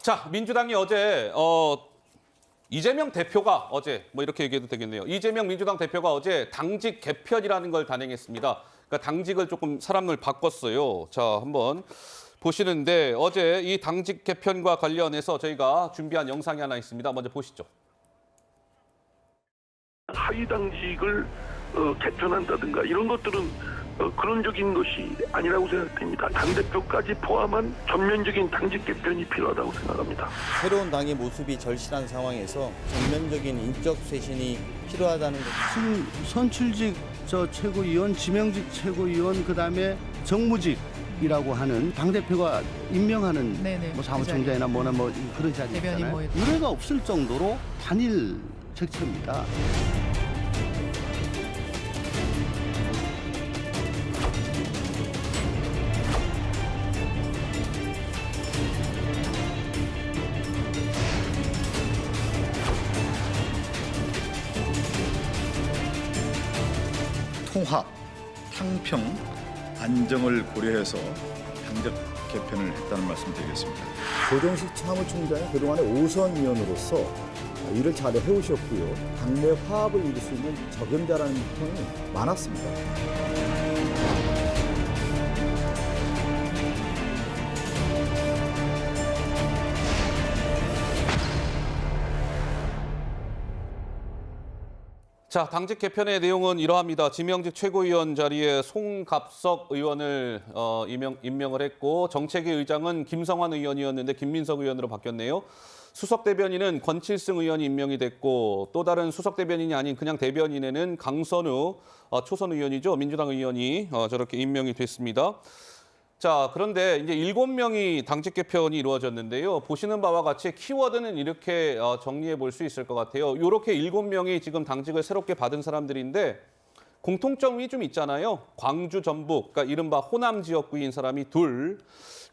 자, 민주당이 어제 이재명 대표가 어제 뭐 이렇게 얘기해도 되겠네요. 이재명 민주당 대표가 어제 당직 개편이라는 걸 단행했습니다. 그러니까 당직을 조금 사람을 바꿨어요. 자, 한번 보시는데 어제 이 당직 개편과 관련해서 저희가 준비한 영상이 하나 있습니다. 먼저 보시죠. 하위 당직을 개편한다든가 이런 것들은 근원적인 것이 아니라고 생각됩니다. 당대표까지 포함한 전면적인 당직 개편이 필요하다고 생각합니다. 새로운 당의 모습이 절실한 상황에서 전면적인 인적 쇄신이 필요하다는 것. 지금 선출직 최고위원, 지명직 최고위원, 그다음에 정무직이라고 하는 당대표가 임명하는 네네, 뭐 사무총장이나 뭐나 뭐 그런 자리 대변인 있잖아요. 뭐 유례가 없을 정도로 단일 색채입니다. 통합, 향평, 안정을 고려해서 당적 개편을 했다는 말씀 드리겠습니다. 조정식 사무총장이 그동안의 오선위원으로서 일을 잘 해오셨고요. 당내 화합을 이룰 수 있는 적임자라는 평이 많았습니다. 자, 당직 개편의 내용은 이러합니다. 지명직 최고위원 자리에 송갑석 의원을 임명을 했고 정책위 의장은 김성환 의원이었는데 김민석 의원으로 바뀌었네요. 수석 대변인은 권칠승 의원이 임명이 됐고 또 다른 수석 대변인이 아닌 그냥 대변인에는 강선우 초선 의원이죠. 민주당 의원이 저렇게 임명이 됐습니다. 자, 그런데 이제 7명이 당직 개편이 이루어졌는데요. 보시는 바와 같이 키워드는 이렇게 정리해 볼 수 있을 것 같아요. 이렇게 7명이 지금 당직을 새롭게 받은 사람들인데 공통점이 좀 있잖아요. 광주, 전북, 그러니까 이른바 호남 지역구인 사람이 둘.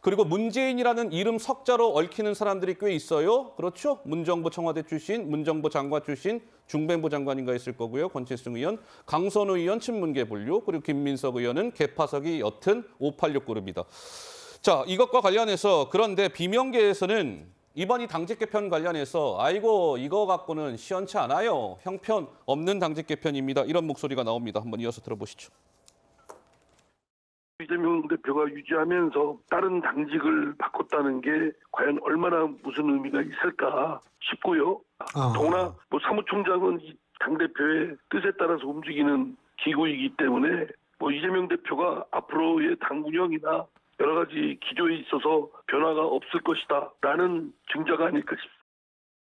그리고 문재인이라는 이름 석자로 얽히는 사람들이 꽤 있어요. 그렇죠? 문정부 청와대 출신, 문정부 장관 출신, 중뱅부 장관인가 있을 거고요. 권칠승 의원, 강선우 의원 친문계 분류, 그리고 김민석 의원은 개파석이 옅은 586 그룹이다. 자, 이것과 관련해서 그런데 비명계에서는 이번 이 당직 개편 관련해서 아이고 이거 갖고는 시원치 않아요. 형편 없는 당직 개편입니다. 이런 목소리가 나옵니다. 한번 이어서 들어보시죠. 이재명 대표가 유지하면서 다른 당직을 바꿨다는 게 과연 얼마나 무슨 의미가 있을까 싶고요. 더구나 뭐 사무총장은 이 당대표의 뜻에 따라서 움직이는 기구이기 때문에 뭐 이재명 대표가 앞으로의 당 운영이나 여러 가지 기조에 있어서 변화가 없을 것이다 라는 증자가 아닐까 싶습니다.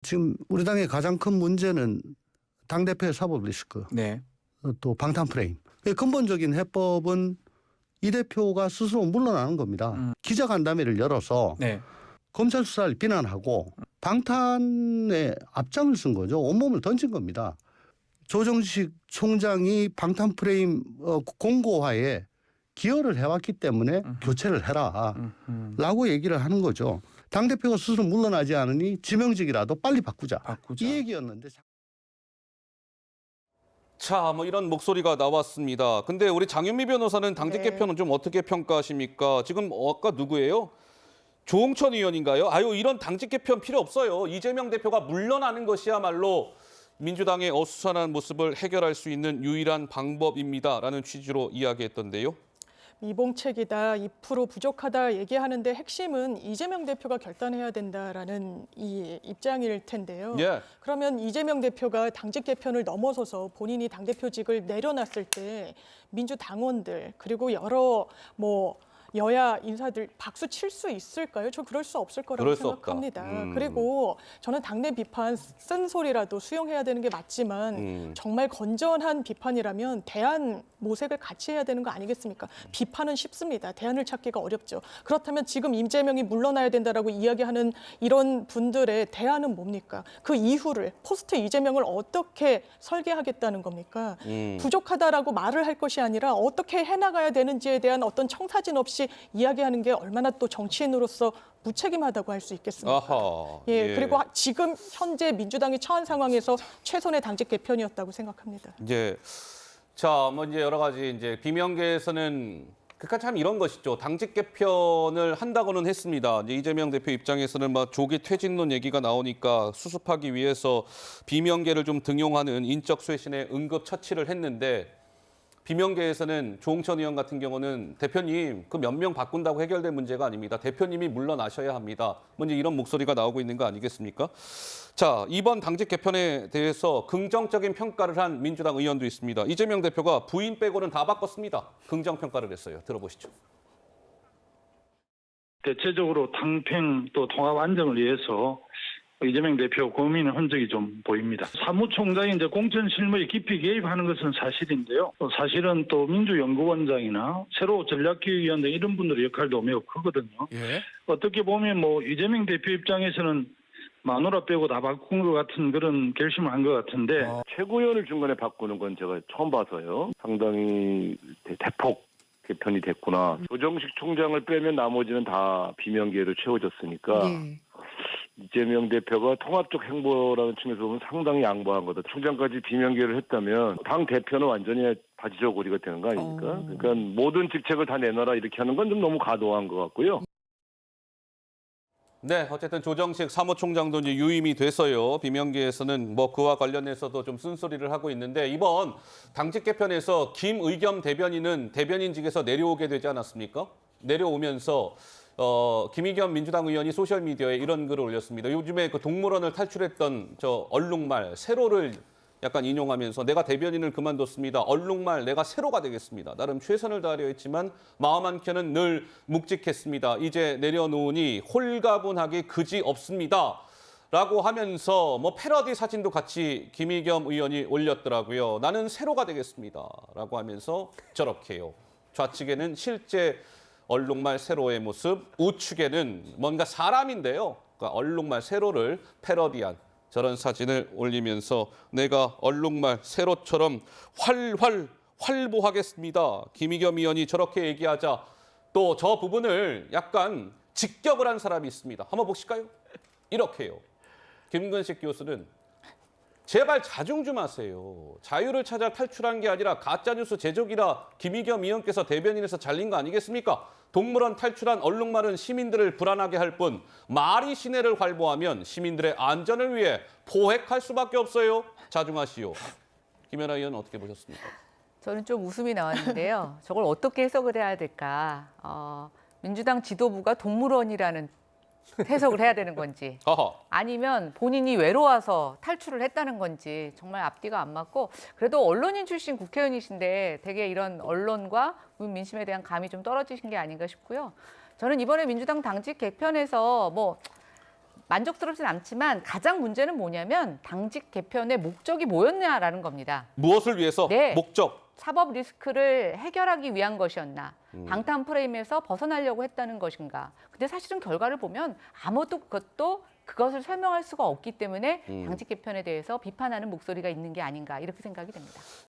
지금 우리 당의 가장 큰 문제는 당대표의 사법 리스크, 네. 또 방탄 프레임. 근본적인 해법은 이 대표가 스스로 물러나는 겁니다. 기자간담회를 열어서 네. 검찰 수사를 비난하고 방탄에 앞장을 쓴 거죠. 온몸을 던진 겁니다. 조정식 총장이 방탄 프레임 공고화에 기여를 해왔기 때문에 교체를 해라 라고 얘기를 하는 거죠. 당대표가 스스로 물러나지 않으니 지명직이라도 빨리 바꾸자. 이 얘기였는데. 자, 뭐 이런 목소리가 나왔습니다. 근데 우리 장윤미 변호사는 당직 개편은 좀 어떻게 평가하십니까? 지금 아까 누구예요? 조홍천 의원인가요? 아유, 이런 당직 개편 필요 없어요. 이재명 대표가 물러나는 것이야말로 민주당의 어수선한 모습을 해결할 수 있는 유일한 방법입니다라는 취지로 이야기했던데요. 미봉책이다, 2% 부족하다 얘기하는데 핵심은 이재명 대표가 결단해야 된다라는 이 입장일 텐데요. 예. 그러면 이재명 대표가 당직 개편을 넘어서서 본인이 당대표직을 내려놨을 때 민주당원들 그리고 여러 여야 인사들 박수 칠 수 있을까요? 저 그럴 수 없을 거라고 생각합니다. 그리고 저는 당내 비판 쓴소리라도 수용해야 되는 게 맞지만 정말 건전한 비판이라면 대안 모색을 같이 해야 되는 거 아니겠습니까? 비판은 쉽습니다. 대안을 찾기가 어렵죠. 그렇다면 지금 이재명이 물러나야 된다라고 이야기하는 이런 분들의 대안은 뭡니까? 그 이후를 포스트 이재명을 어떻게 설계하겠다는 겁니까? 부족하다라고 말을 할 것이 아니라 어떻게 해나가야 되는지에 대한 어떤 청사진 없이 이야기하는 게 얼마나 또 정치인으로서 무책임하다고 할 수 있겠습니까? 아하, 예, 그리고 지금 현재 민주당이 처한 상황에서 최선의 당직 개편이었다고 생각합니다. 자, 뭐 이제 여러 가지 이제 비명계에서는 그러니까 참 이런 것이죠. 당직 개편을 한다고는 했습니다. 이제 이재명 대표 입장에서는 막 조기 퇴진론 얘기가 나오니까 수습하기 위해서 비명계를 좀 등용하는 인적 쇄신에 응급 처치를 했는데 비명계에서는 조홍천 의원 같은 경우는 대표님 그 몇 명 바꾼다고 해결될 문제가 아닙니다. 대표님이 물러나셔야 합니다. 먼저 이런 목소리가 나오고 있는 거 아니겠습니까? 자, 이번 당직 개편에 대해서 긍정적인 평가를 한 민주당 의원도 있습니다. 이재명 대표가 부인 빼고는 다 바꿨습니다. 긍정 평가를 했어요. 들어보시죠. 대체적으로 당평 또 통합 안정을 위해서 이재명 대표 고민의 흔적이 좀 보입니다. 사무총장이 이제 공천 실무에 깊이 개입하는 것은 사실인데요. 또 사실은 또 민주연구원장이나 새로 전략기획위원장 이런 분들의 역할도 매우 크거든요. 예. 어떻게 보면 뭐 이재명 대표 입장에서는 마누라 빼고 다 바꾼 것 같은 그런 결심을 한 것 같은데 최고위원을 중간에 바꾸는 건 제가 처음 봐서요. 상당히 대폭 개편이 됐구나. 조정식 총장을 빼면 나머지는 다 비명계로 채워졌으니까 이재명 대표가 통합적 행보라는 측면에서 보면 상당히 양보한 거다. 총장까지 비명계를 했다면 당 대표는 완전히 바지저고리가 되는 거 아닙니까? 그러니까 모든 직책을 다 내놔라 이렇게 하는 건 좀 너무 과도한 것 같고요. 네, 어쨌든 조정식 사무총장도 이제 유임이 돼서요. 비명계에서는 뭐 그와 관련해서도 좀 쓴소리를 하고 있는데 이번 당직 개편에서 김의겸 대변인은 대변인직에서 내려오게 되지 않았습니까? 내려오면서 김의겸 민주당 의원이 소셜미디어에 이런 글을 올렸습니다. 요즘에 그 동물원을 탈출했던 저 얼룩말 세로를 약간 인용하면서 내가 대변인을 그만뒀습니다. 얼룩말 내가 세로가 되겠습니다. 나름 최선을 다하려 했지만 마음 한켠은 늘 묵직했습니다. 이제 내려놓으니 홀가분하기 그지없습니다. 라고 하면서 뭐 패러디 사진도 같이 김의겸 의원이 올렸더라고요. 나는 세로가 되겠습니다. 라고 하면서 저렇게요. 좌측에는 실제 얼룩말 세로의 모습, 우측에는 뭔가 사람인데요. 그러니까 얼룩말 세로를 패러디한 저런 사진을 올리면서 내가 얼룩말 세로처럼 활보하겠습니다. 김의겸 의원이 저렇게 얘기하자 또 저 부분을 약간 직격을 한 사람이 있습니다. 한번 보실까요? 이렇게요. 김근식 교수는 제발 자중 좀 하세요. 자유를 찾아 탈출한 게 아니라 가짜뉴스 제조기라 김의겸 의원께서 대변인에서 잘린 거 아니겠습니까? 동물원 탈출한 얼룩말은 시민들을 불안하게 할 뿐 말이 시내를 활보하면 시민들의 안전을 위해 포획할 수밖에 없어요. 자중하시오. 김연아 의원 어떻게 보셨습니까? 저는 좀 웃음이 나왔는데요. 저걸 어떻게 해석을 해야 될까? 민주당 지도부가 동물원이라는 해석을 해야 되는 건지 아니면 본인이 외로워서 탈출을 했다는 건지 정말 앞뒤가 안 맞고 그래도 언론인 출신 국회의원이신데 되게 이런 언론과 민심에 대한 감이 좀 떨어지신 게 아닌가 싶고요. 저는 이번에 민주당 당직 개편에서 뭐 만족스럽진 않지만 가장 문제는 뭐냐면 당직 개편의 목적이 뭐였냐라는 겁니다. 무엇을 위해서? 네. 목적. 사법 리스크를 해결하기 위한 것이었나? 방탄 프레임에서 벗어나려고 했다는 것인가? 근데 사실은 결과를 보면 아무도 그것을 설명할 수가 없기 때문에 당직 개편에 대해서 비판하는 목소리가 있는 게 아닌가 이렇게 생각이 됩니다.